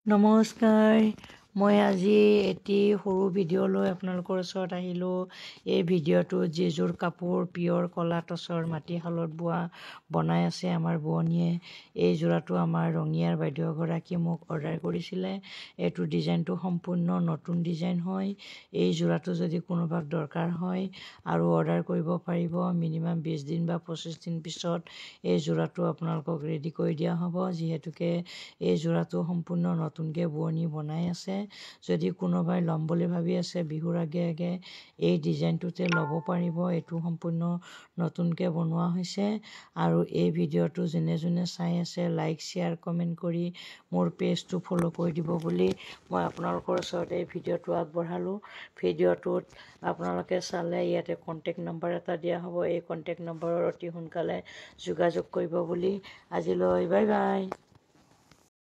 নমস্কাৰ। মই আজি এটি সৰু ভিডিঅ' লৈ আপোনালোকৰ ওচৰত আহিলোঁ। এই ভিডিঅ'টো যিযোৰ কাপোৰ পিয়ৰ কলা টচৰ মাটিশালত বনাই আছে আমাৰ বোৱনীয়ে, এই যোৰাটো আমাৰ ৰঙিয়াৰ বাইদেউগৰাকীয়ে মোক অৰ্ডাৰ কৰিছিলে। এইটো ডিজাইনটো সম্পূৰ্ণ নতুন ডিজাইন হয়। এই যোৰাটো যদি কোনোবাক দৰকাৰ হয় আৰু অৰ্ডাৰ কৰিব পাৰিব। মিনিমাম 20 দিন বা 25 দিন পিছত এই যোৰাটো আপোনালোকক ৰেডি কৰি দিয়া হ'ব, যিহেতুকে এই যোৰাটো সম্পূৰ্ণ নতুনকৈ বোৱনী বনাই আছে। যদি কোনোবাই ল'ম বুলি ভাবি আছে বিহুৰ আগে আগে এই ডিজাইনটোতে ল'ব পাৰিব। এইটো সম্পূৰ্ণ নতুনকৈ বনোৱা হৈছে। আৰু এই ভিডিঅ'টো যোনে যোনে চাই আছে লাইক শ্বেয়াৰ কমেণ্ট কৰি মোৰ পেজটো ফ'ল' কৰি দিব বুলি মই আপোনালোকৰ ওচৰত এই ভিডিঅ'টো আগবঢ়ালোঁ। ভিডিঅ'টোত আপোনালোকে চালে ইয়াতে কণ্টেক্ট নম্বৰ এটা দিয়া হ'ব। এই কণ্টেক্ট নম্বৰত অতি সোনকালে যোগাযোগ কৰিব বুলি আজিলৈ বাই বাই।